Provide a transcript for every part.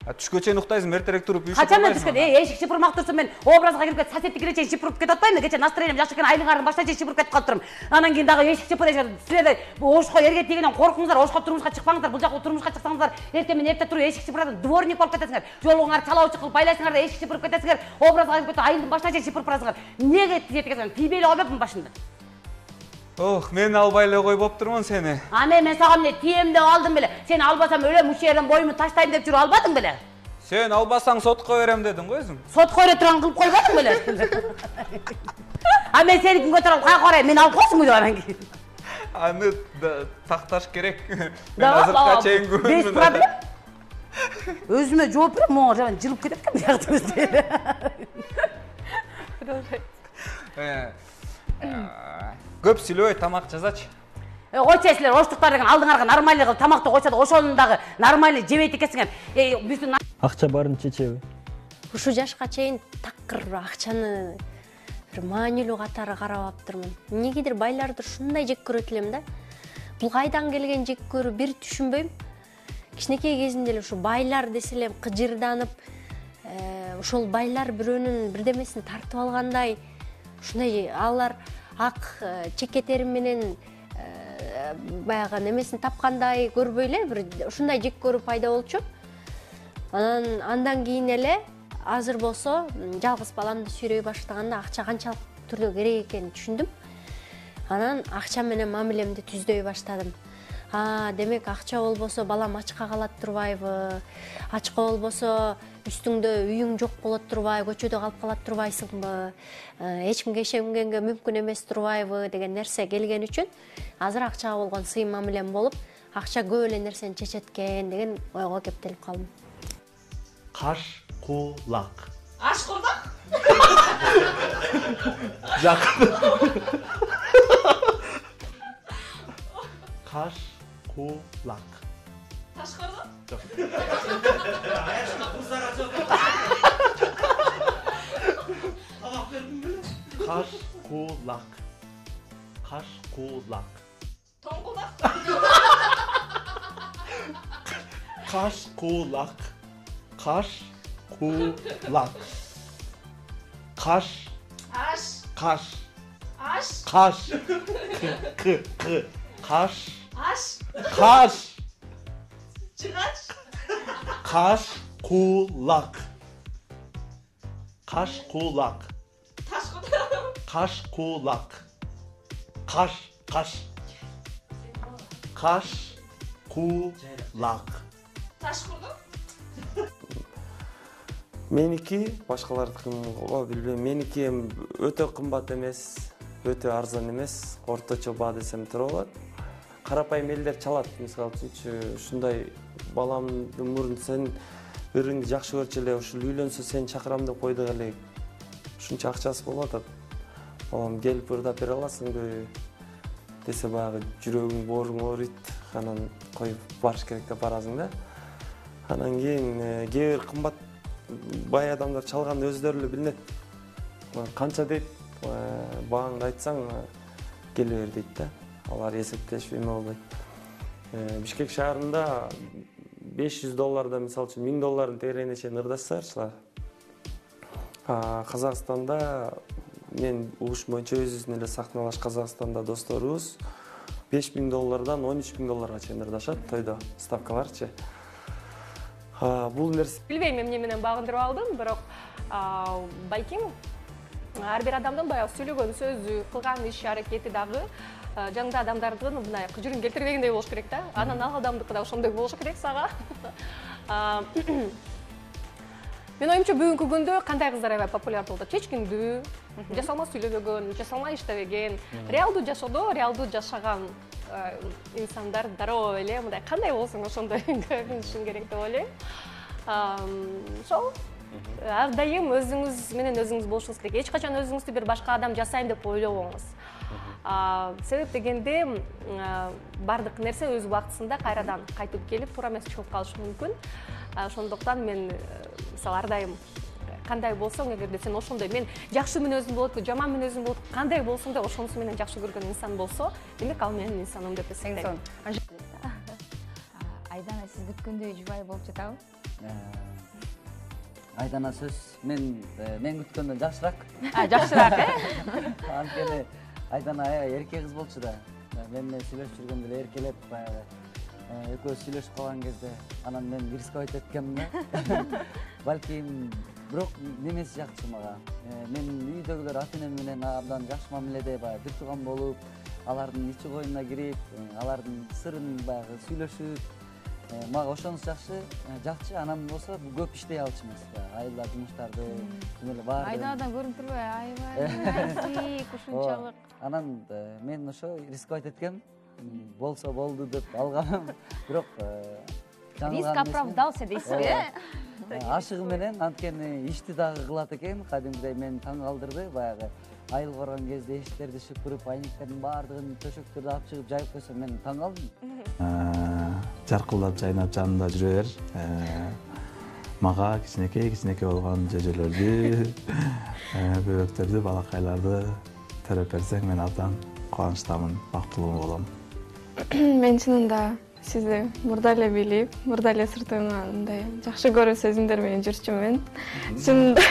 Түшкө чейин уктайсың, эртерээк туруп үй Качандан түшкөн? Эшик шыпырмак турсам мен образга кирип кетип, соседти кире чейин шыпырып кетип атпаймынбы? Кече настроением жакшы экен, айлыгарын башта чейин шыпырып кетип калыптырмын. Анан кийин дагы эшик шыпырып, силер ошко эрге тийгенден коркуңуздар, ошко турмушка чыкпаңыздар. Бул жакка турмушка чыксаңыздар, эртең менен эрте туруп эшик шыпырып, дворник болуп кетесиңер. Жолуңар чалаучу кылып байлайсыңар да эшик шыпырып кетесиңер. Образга кирип кетип, айылдын башына чейин шыпырып барасыңар. Эмнеге тиетекесиңер? Тийбей эле койбопмун башында. Ох, мен албай эле койбоптурмун сени. Мен сага эмне тием деп алдым беле. Сени албасам өлөм, ушерден боюмду таштайм деп жүрүп албадың беле. Сен албасаң сотко берем дедиң го өзүң. Сотко бере турган кылып койбодуң беле. Мен сеникин көтөрүп кайга карайм, мен алып койсуң деп анан кийин. Аны такташ керек. Мен азыркыга чейин көрдүм. Без проблем. Өзүмө жооп берем, моңа жаман жылып кетет экен биякты өзү. Көп сүйлөбөй, тамак жазачы. Койчу силер, оштуктар деген алдыңарга нормальный кылып тамакты койсо да ошонун дагы нормальный жебейт экенсиңер. Биздин Акча барын чечеби? Ушу жашка чейин такыр акчаны бир маанилүү катары карабаптырмын. Эмнегедир байларды ушундай жек көрөт элем да. Бул кайдан келген жек көрүү бир түшүнбөйм. Кичинекей кезимде эле ушу байлар десе элем кыжырданып, ошол байлар бирөөнүн бирдемесин тартып алгандай, ушундай алар ак чекетерим менен баягы немесин тапкандай көрбөй эле бир ушундай жек көрүү пайда болчу. Андан кийин эле азыр болсо жалгыз баламды сүйрөй баштаганда акча канчалык түрдө керек экенин түшүндүм. Анан акча менен мамилемди түздөй баштадым. Демек акча болбосо балам ачка калат турбайбы? Ачка болбосо үстүңдө үйүң жок болот турбай, көчөдө калып калат турбайсыңбы? Эч кимге ишенгенге мүмкүн эмес турбайбы деген нерсе келген үчүн азыр акчага болгон сый мамилем болуп, акча көп эле нерсени чечет экен деген ойго кептелип калдым. Каш кулак. Аш курдак? Жакын. Каш кулак. Таш курдак? Жок. Каш кулак. Каш кулак. Тоңкулак? Каш кулак. Каш кулак. Каш. Аш. Каш. Аш. Каш. К. Каш. Аш. Каш. Чыгач. Каш кулак. Каш кулак. Таш курдак? Каш кулак. Каш. Каш кулак. Таш курдак? Меники башкалардыкын билбейм. Меники өтө кымбат эмес, өтө арзан эмес, орточо баа десем туура болот. Карапайым элдер чалат, мисалы үчүн ушундай баламдын мурун сен биринги жакшы көрчү эле, ушул үйлөнсө сени чакырам деп койдук эле. Ушунча акчасы болуп атат. Балам келип ырдап бере аласыңбы десе баягы жүрөгүң бооруң ооруйт. Анан коюп барыш керек деп барасың да. Анан кийин кээ бир кымбат бай адамдар чалганды өздөрү эле билинет. Канча дейт, бааңды айтсаң келе бер дейт да. Алар эсептешип эме болбойт. Бишкек шаарында $500 мисалы үчүн $1000 тегерегине чейин ырдашсаңарчылар. Казакстанда мен угуш боюнча өзүбүздүн эле сахналаш Казакстанда досторубуз $5000 $13000 чейин ырдашат тойдо, ставкаларчы. Бул нерсе билбейм эмне менен багындырып алдым, бирок байким ар бир адамдын баягы сүйлөгөн сөзү, кылган иш аракети дагы жаңда адамдардын мындай кыжырын келтирбегендей болуш керек да. Анан ал адамдыкы да ошондой болуш керек сага. Мен оюмча бүгүнкү күндө кандай кыздар аябай популярдуу болот? Чечкиндүү, жасалма сүйлөбөгөн, жасалма иштебеген, реалдуу жашоодо, реалдуу жашаган инсандар дароо эле мындай кандай болсоң ошондой көрүнүшүң керек деп ойлойм. Ошол ар дайым өзүңүз менен өзүңүз болушуңуз керек. Эч качан өзүңүздү бир башка адам жасайм деп ойлобоңуз. Себеп дегенде бардык нерсе өз убактысында кайрадан кайтып келип, туура эмес чыгып калышы мүмкүн. Ошондуктан мен мисалы ар дайым кандай болсоң, эгерде сен ошондой мен жакшы мүнөзүм болот, жаман мүнөзүм болот, кандай болсоң да ошонусу менен жакшы көргөн инсан болсо, демек ал менин инсаным деп эсептейм. Айдана, сиз күткөндөй жубай болуп жатабы? Айдана сөз мен күткөндөн жакшыраак. Жакшыраак, Анткени Айдана эрке кыз болчу да. Мен менен сүйлөшүп жүргөндө эле эркелеп баягы экөөбүз сүйлөшүп калган кезде анан мен рисковать эткенмин да. Балким бирок немеси жакчы мага. Мен үйдөгүлөр ата-энем менен абдан жакшы мамиледе баягы бир тууган болуп, алардын ичи коюна кирип, алардын сырын баягы сүйлөшүп, мага ошонусу жакчы. Анам болсо көп иштей алчу эмес. Айылда жумуштарды эле баардыгын. Айдаладан көрүнүп турбайбы? Аябай ушунчалык. Анан мен ошо рисковать эткем. Болсо болду деп алгам. Бирок Риск оправдался дейсизби? Ашыгы менен анткени ишти дагы кылат экен. Кадимгидей мени таң калтырды. Баягы айыл барган кезде эшиктерди шыпырып, айнектердин баардыгын төшөктөрдү алып чыгып жайып койсо мен таң калдым. Жаркылдап жайнап жанымда жүрө бер. Мага кичинекей болгон жөжөлөрдү, бөбөктөрдү, балакайларды төрөп берсең мен абдан кубанычтамын, бактылуу болом. Мен чынында сизди мурда эле билип, мурда эле сыртыңан мындай жакшы көрүү сезимдер менен жүрчүмүн. Чынында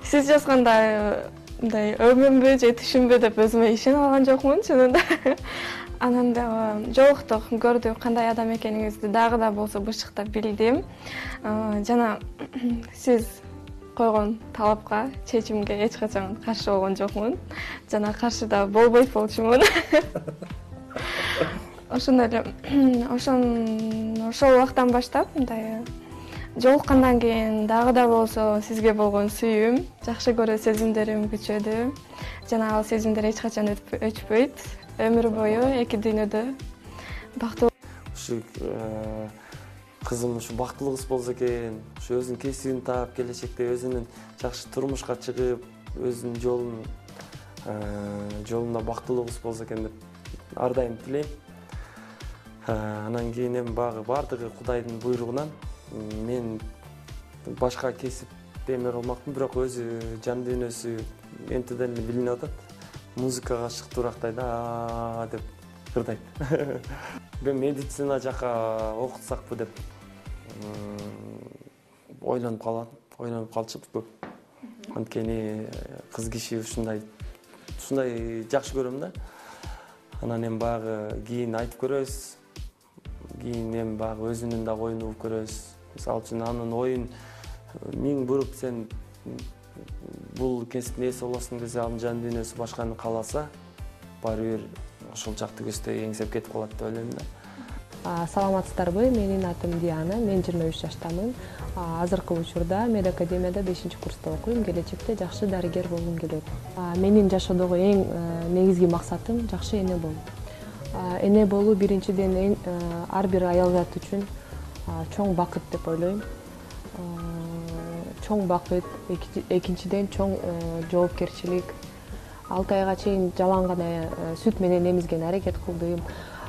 сиз жазганда мындай өмүмбү же түшүмбү деп өзүмө ишене алган жокмун чынында. Анан дагы жолуктук, көрдүк кандай адам экениңизди дагы да болсо бышыктап билдим. Жана сиз койгон талапка, чечимге эч качан каршы болгон жокмун. Жана каршы да болбойт болчумун. Ошондой эле ошол убактан баштап мындай жолуккандан кийин дагы да болсо сизге болгон сүйүүм, жакшы көрүү сезимдерим күчөдү. Жана ал сезимдер эч качан өчпөйт. Өмүр бою эки дүйнөдө бактылуу. Ушу кызым ушу бактылуу кыз болсо экен, ушу өзүнүн кесибин таап, келечекте өзүнүн жакшы турмушка чыгып, өзүнүн жолунда бактылуу кыз болсо экен деп ар дайым тилейм. Анан кийин эми баардыгы Кудайдын буйругунан мен башка кесип эме кылмакмын, бирок өзү жан дүйнөсү энтеден эле билинип атат. Музыкага шыктуурактай да деп кырдайт. Мен медицина жака окутсакпы деп ойлонуп калчу көп. Анткени кыз киши ушундай жакшы көрөм да. Анан эми баягы кийин айтып көрөбүз. Кийин эми баягы өзүнүн да оюн угуп көрөбүз. Мисалы үчүн анын оюн миң буруп сен бул кесиптин ээси болосуң десе, анын жан дүйнөсү башканы кааласа, баары бир ошол жакты көздөй эңсеп кетип калат деп ойлойм да. Саламатсыздарбы? Менин атым Диана, мен 23 жаштамын. Азыркы учурда медакадемияда 5-курста окуйм, келечекте жакшы дарыгер болгум келет. Менин жашоодогу эң негизги максатым жакшы эне болуу. Эне болуу биринчиден ар бир аял зат үчүн чоң бакыт деп ойлойм. Чоң бакыт, экинчиден чоң жоопкерчилик. 6 айга чейин жалаң гана сүт менен эмизген аракет кылдым.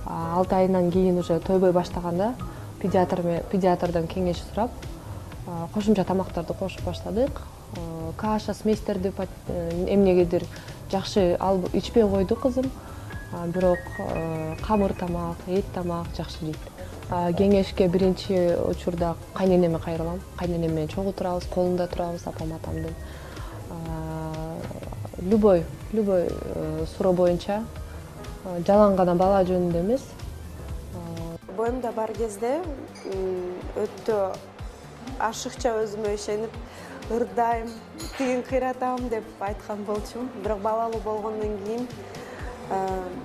6 айынан кийин уже тойбой баштаганда педиатрдан кеңеш сурап, кошумча тамактарды кошуп баштадык. Каша, сместерди эмнегедир жакшы алып ичпей койду кызым. Бирок камыр тамак, эт тамак жакшы жейт. Кеңешке биринчи учурда кайненеме кайрылам. Кайненем менен чогуу турабыз, колунда турабыз апам атамдын. Любой суроо боюнча жалаң гана бала жөнүндө эмес. Боюмда бар кезде өтө ашыкча өзүмө ишенип, ырдайм, тигин кыйратам деп айткан болчумун. Бирок балалуу болгондон кийин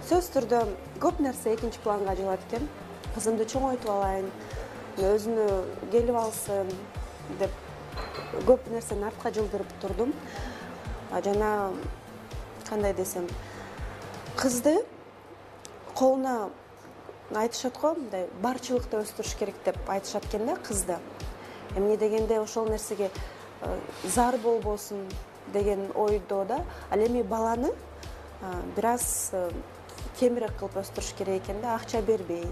сөз түрдө көп нерсе экинчи планга жылат экен. Кызымды чоңойтуп алайын, өзүнө келип алсын деп көп нерсени артка жылдырып турдум. Жана кандай десем, кызды колуна айтышат го, мындай барчылыкта өстүрүш керек деп айтышат экен да кызды. Эмне дегенде ошол нерсеге зар болбосун деген ойдо да. Ал эми баланы бир аз кемирээк кылып өстүрүш керек экен да, акча бербей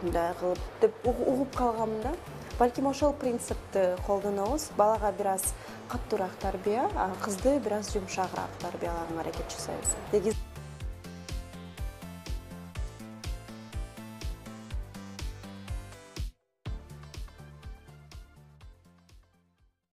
мындай кылып деп угуп калганмын да. Балким ошол принципти колдонобуз. Балага бир аз каттуураак тарбия, а кызды бир аз жумшагыраак тарбиялаганга аракет жасайбыз.